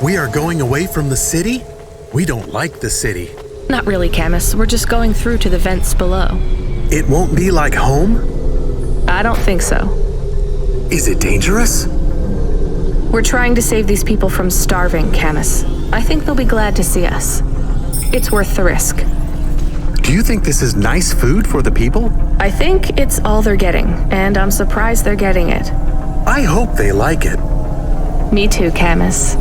We are going away from the city? We don't like the city. Not really, Camus. We're just going through to the vents below. It won't be like home? I don't think so. Is it dangerous? We're trying to save these people from starving, Camus. I think they'll be glad to see us. It's worth the risk. Do you think this is nice food for the people? I think it's all they're getting, and I'm surprised they're getting it. I hope they like it. Me too, Camus.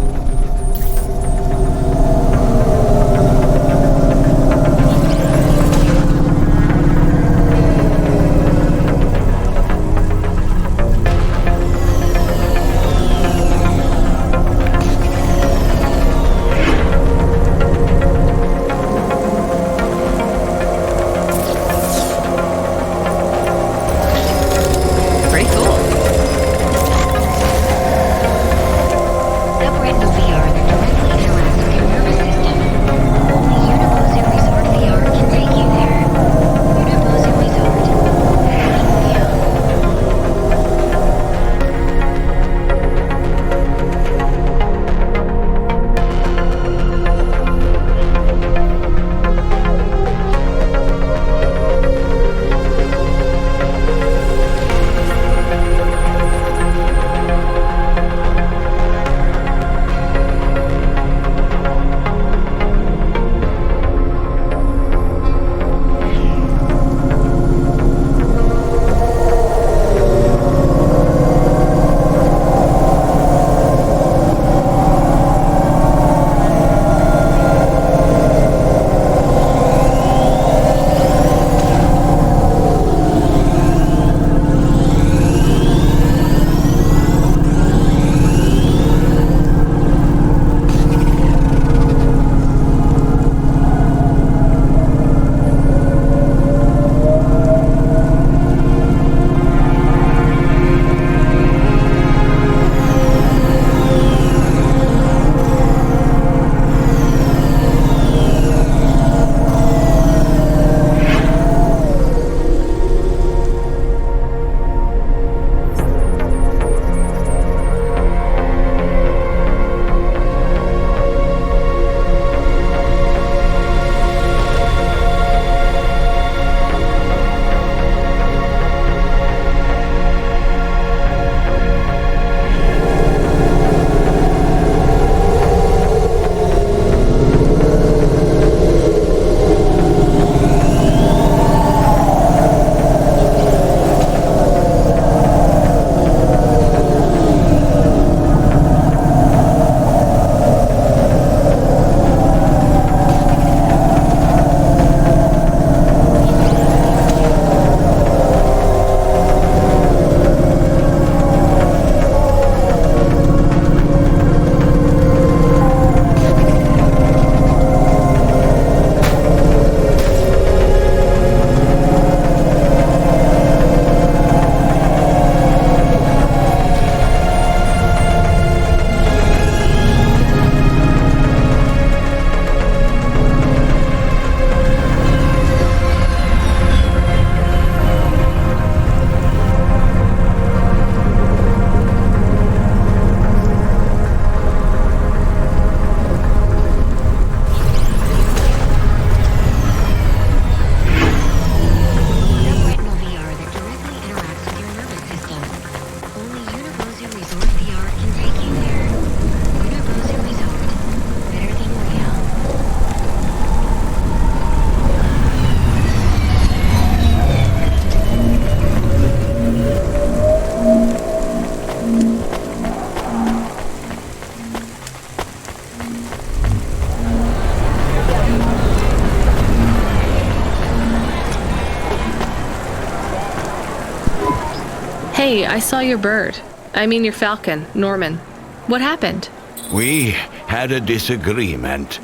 Hey, I saw your bird. I mean your falcon, Norman. What happened? We had a disagreement.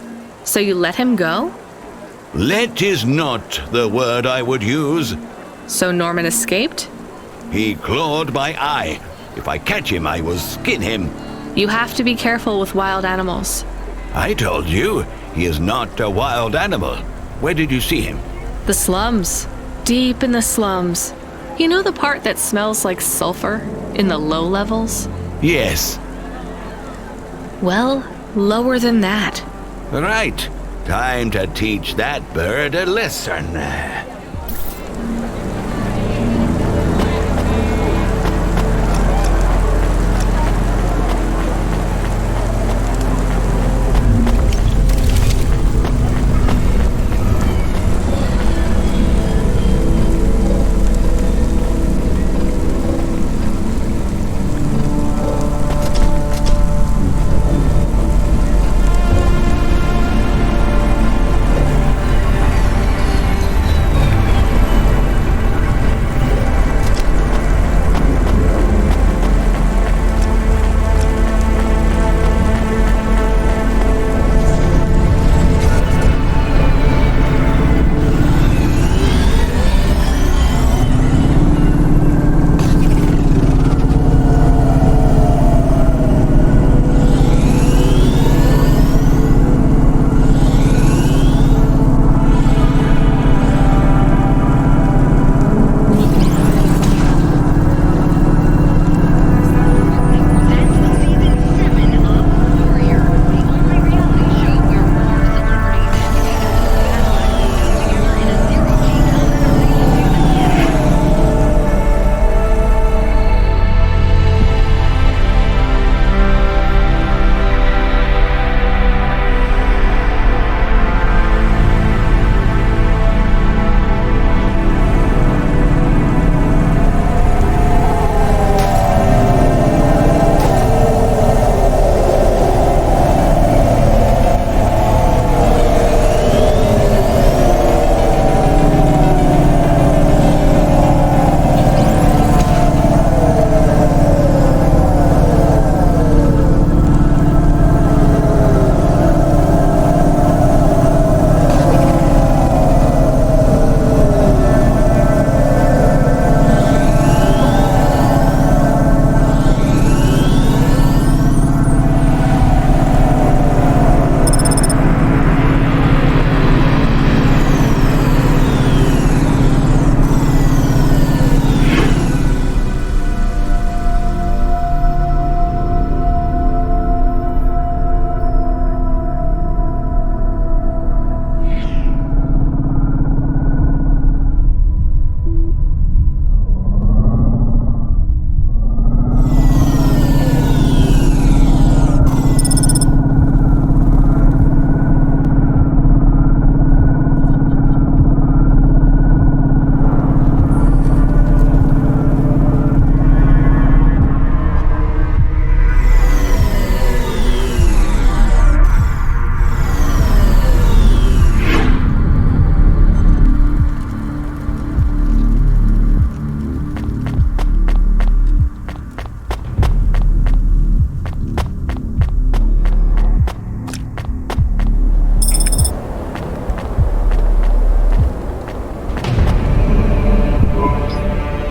So you let him go? Let is not the word I would use. So Norman escaped? He clawed my eye. If I catch him, I will skin him. You have to be careful with wild animals. I told you, he is not a wild animal. Where did you see him? The slums. Deep in the slums. You know the part that smells like sulfur in the low levels? Yes. Well, Lower than that. Right. Time to teach that bird a lesson.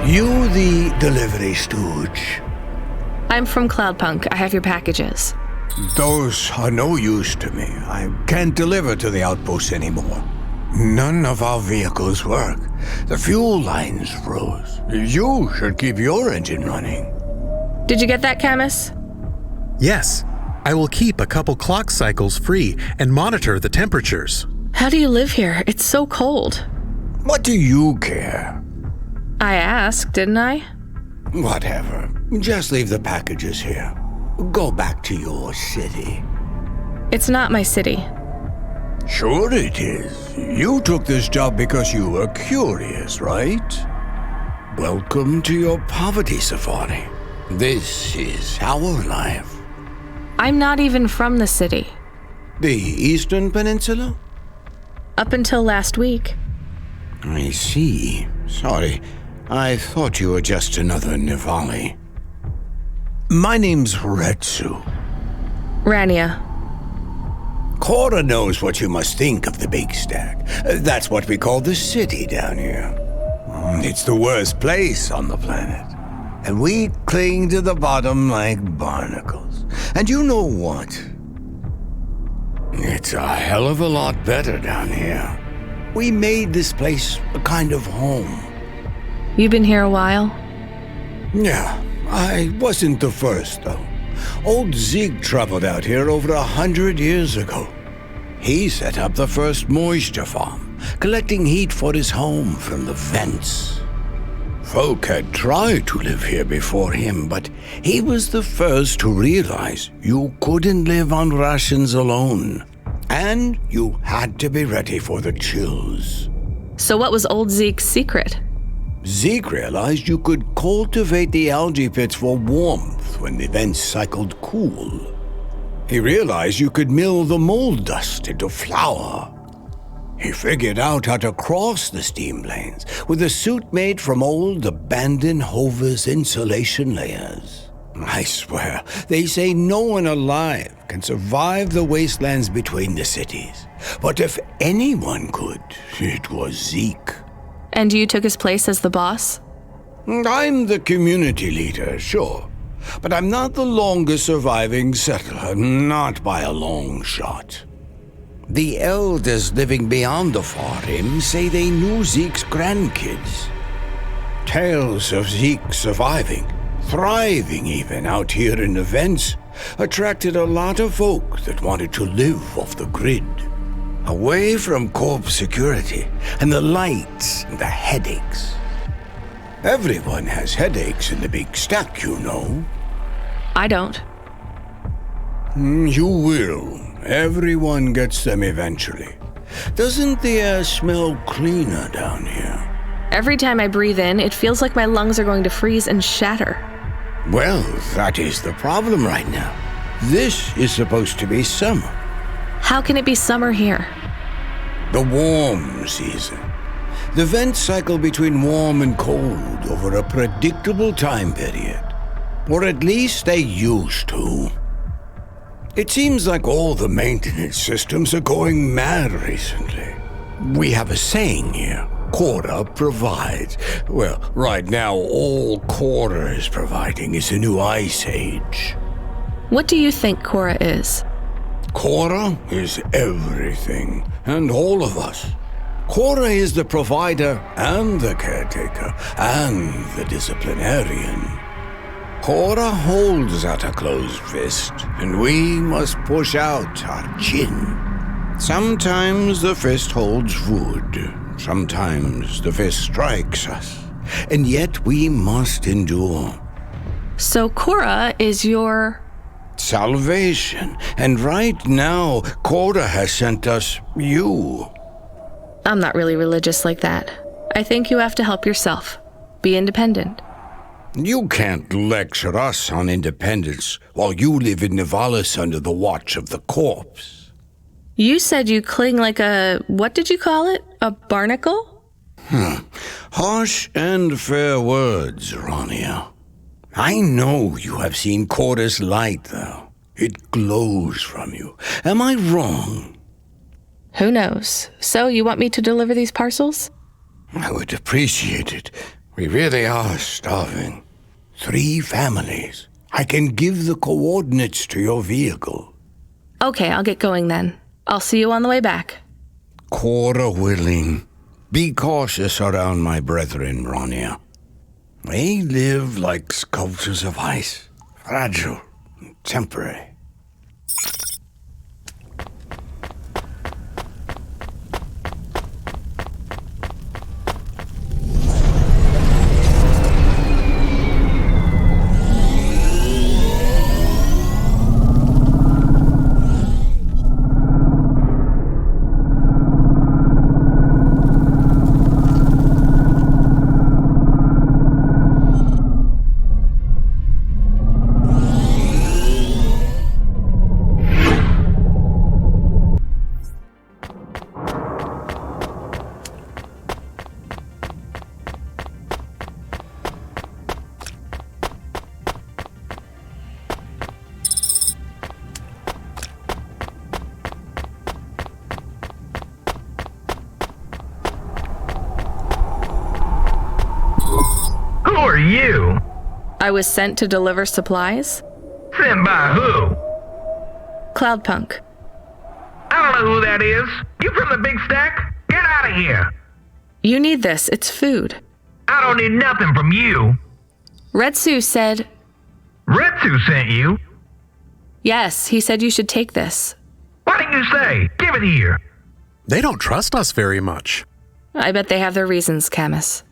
You the delivery stooge? I'm from CloudPunk. I have your packages. Those are no use to me. I can't deliver to the outpost anymore. None of our vehicles work. The fuel lines froze. You should keep your engine running. Did you get that, Camus? Yes, I will keep a couple clock cycles free and monitor the temperatures. How do you live here? It's so cold. What do you care? I asked, didn't I? Whatever. Just leave the packages here. Go back to your city. It's not my city. Sure it is. You took this job because you were curious, right? Welcome to your poverty safari. This is our life. I'm not even from the city. The Eastern Peninsula? Up until last week. I see. Sorry. I thought you were just another Nivali. My name's Retsu. Rania. Cora knows what you must think of the Big Stack. That's what we call the city down here. It's the worst place on the planet. And we cling to the bottom like barnacles. And you know what? It's a hell of a lot better down here. We made this place a kind of home. You've been here a while? Yeah, I wasn't the first, though. Old Zeke traveled out here over 100 years ago. He set up the first moisture farm, collecting heat for his home from the vents. Folk had tried to live here before him, but he was the first to realize you couldn't live on rations alone. And you had to be ready for the chills. So what was old Zeke's secret? Zeke realized you could cultivate the algae pits for warmth when the vents cycled cool. He realized you could mill the mold dust into flour. He figured out how to cross the steam lanes with a suit made from old abandoned Hover's insulation layers. I swear, they say no one alive can survive the wastelands between the cities. But if anyone could, it was Zeke. And you took his place as the boss? I'm the community leader, sure. But I'm not the longest surviving settler, not by a long shot. The elders living beyond the Farim say they knew Zeke's grandkids. Tales of Zeke surviving, thriving even out here in the vents, attracted a lot of folk that wanted to live off the grid. Away from corp security and the lights and the headaches. Everyone has headaches in the big stack, you know. I don't. You will. Everyone gets them eventually. Doesn't the air smell cleaner down here? Every time I breathe in, it feels like my lungs are going to freeze and shatter. Well, that is the problem right now. This is supposed to be summer. How can it be summer here? The warm season. The vents cycle between warm and cold over a predictable time period. Or at least they used to. It seems like all the maintenance systems are going mad recently. We have a saying here, Cora provides. Well, right now all Cora is providing is a new ice age. What do you think Cora is? Cora is everything, and all of us. Cora is the provider and the caretaker and the disciplinarian. Cora holds out a closed fist, and we must push out our chin. Sometimes the fist holds wood, sometimes the fist strikes us, and yet we must endure. So Cora is your... Salvation, and right now, Cora has sent us you. I'm not really religious like that. I think you have to help yourself. Be independent. You can't lecture us on independence while you live in Nivalis under the watch of the corpse. You said you cling like a... what did you call it? A barnacle? Harsh and fair words, Ronia. I know you have seen Cora's light, though. It glows from you. Am I wrong? Who knows? So you want me to deliver these parcels? I would appreciate it. We really are starving. 3 families. I can give the coordinates to your vehicle. Okay, I'll get going then. I'll see you on the way back. Cora willing. Be cautious around my brethren, Ronia. They live like sculptures of ice, fragile and temporary. You? I was sent to deliver supplies? Sent by who? CloudPunk. I don't know who that is. You from the big stack? Get out of here. You need this. It's food. I don't need nothing from you. Retsu said... Retsu sent you? Yes, he said you should take this. What did you say? Give it here. They don't trust us very much. I bet they have their reasons, Camus.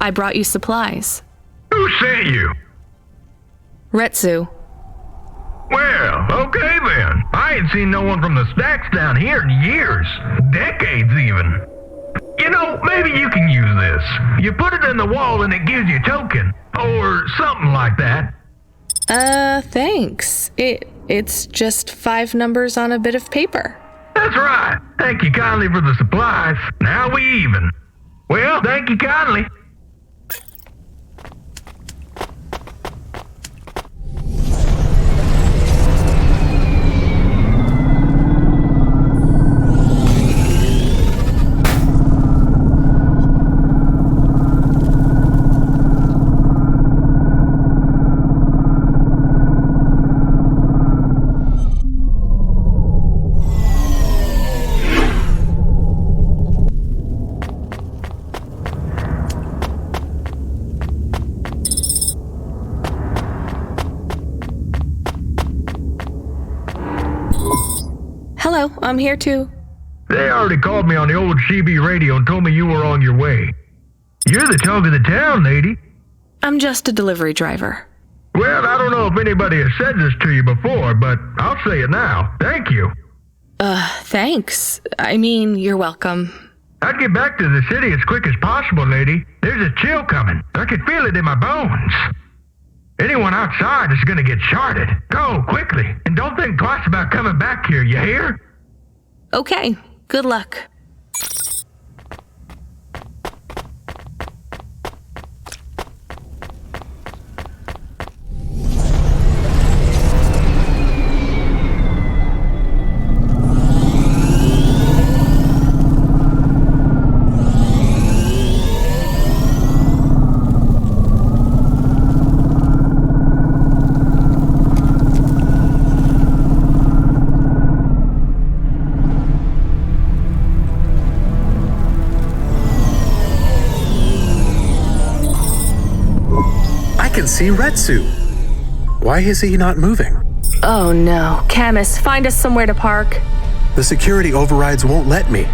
I brought you supplies. Who sent you? Retsu. Well, okay then. I ain't seen no one from the stacks down here in years. Decades even. You know, maybe you can use this. You put it in the wall and it gives you a token. Or something like that. Thanks. It's just 5 numbers on a bit of paper. That's right. Thank you kindly for the supplies. Now we even. Well, thank you kindly. Hello, I'm here too. They already called me on the old CB radio and told me you were on your way. You're the talk of the town, lady. I'm just a delivery driver. Well, I don't know if anybody has said this to you before, but I'll say it now. Thank you. Thanks. I mean, you're welcome. I'd get back to the city as quick as possible, lady. There's a chill coming. I can feel it in my bones. Anyone outside is gonna get charted. Go, quickly, and don't think twice about coming back here, you hear? Okay, good luck. I can see Retsu. Why is he not moving? Oh no. Camus, find us somewhere to park. The security overrides won't let me.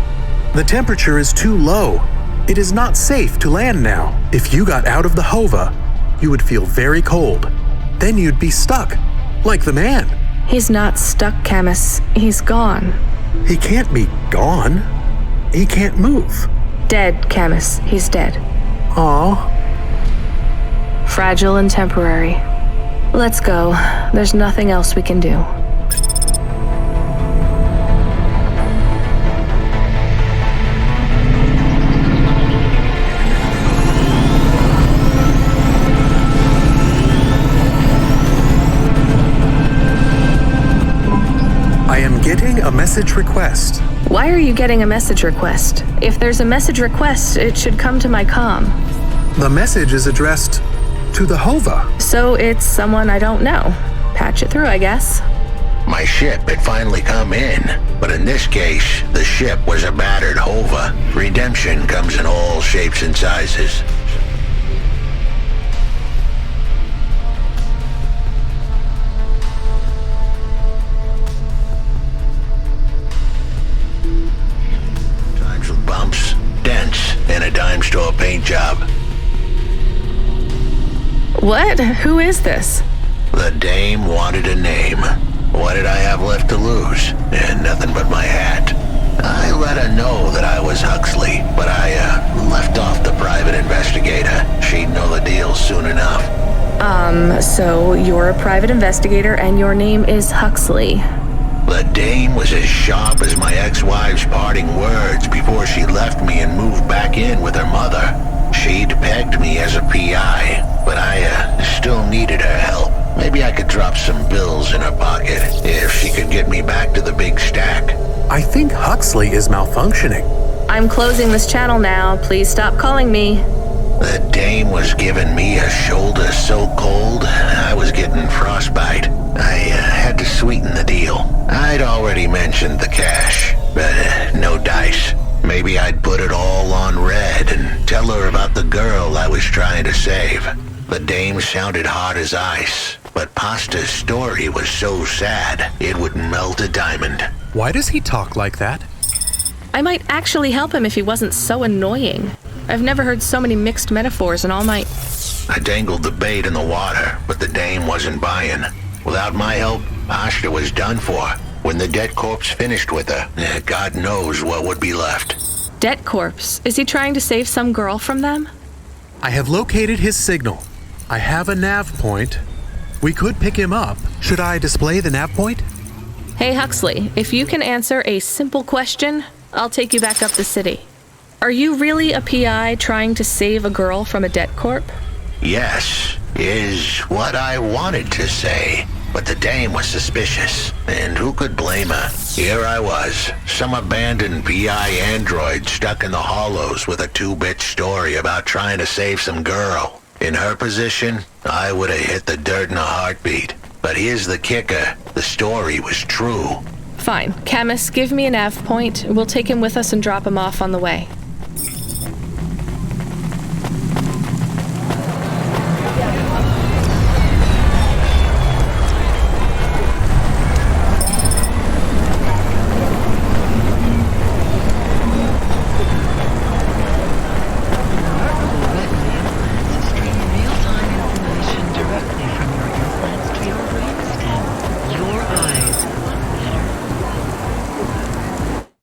The temperature is too low. It is not safe to land now. If you got out of the Hova, you would feel very cold. Then you'd be stuck, like the man. He's not stuck, Camus. He's gone. He can't be gone. He can't move. Dead, Camus. He's dead. Aw. Fragile and temporary. Let's go. There's nothing else we can do. I am getting a message request. Why are you getting a message request? If there's a message request, it should come to my comm. The message is addressed to the Hova. So it's someone I don't know. Patch it through, I guess. My ship had finally come in, but in this case, the ship was a battered Hova. Redemption comes in all shapes and sizes. Times with bumps, dents, and a dime store paint job. What? Who is this? The dame wanted a name. What did I have left to lose? And nothing but my hat. I let her know that I was Huxley, but I left off the private investigator. She'd know the deal soon enough. So you're a private investigator and your name is Huxley. The dame was as sharp as my ex-wife's parting words before she left me and moved back in with her mother. She'd pegged me as a PI, but I still needed her help. Maybe I could drop some bills in her pocket if she could get me back to the big stack. I think Huxley is malfunctioning. I'm closing this channel now. Please stop calling me. The dame was giving me a shoulder so cold, I was getting frostbite. I had to sweeten the deal. I'd already mentioned the cash, but no dice. Maybe I'd put it all on red and tell her about the girl I was trying to save. The dame sounded hard as ice, but Pasta's story was so sad it would melt a diamond. Why does he talk like that? I might actually help him if he wasn't so annoying. I've never heard so many mixed metaphors in all my... I dangled the bait in the water, but the dame wasn't buying. Without my help, Pasta was done for. When the dead corpse finished with her, God knows what would be left. Debt corpse? Is he trying to save some girl from them? I have located his signal. I have a nav point. We could pick him up. Should I display the nav point? Hey Huxley, if you can answer a simple question, I'll take you back up the city. Are you really a PI trying to save a girl from a debt corp? Yes, is what I wanted to say. But the dame was suspicious, and who could blame her? Here I was, some abandoned PI android stuck in the hollows with a 2-bit story about trying to save some girl. In her position, I would have hit the dirt in a heartbeat. But here's the kicker, the story was true. Fine. Camus, give me a nav point. We'll take him with us and drop him off on the way.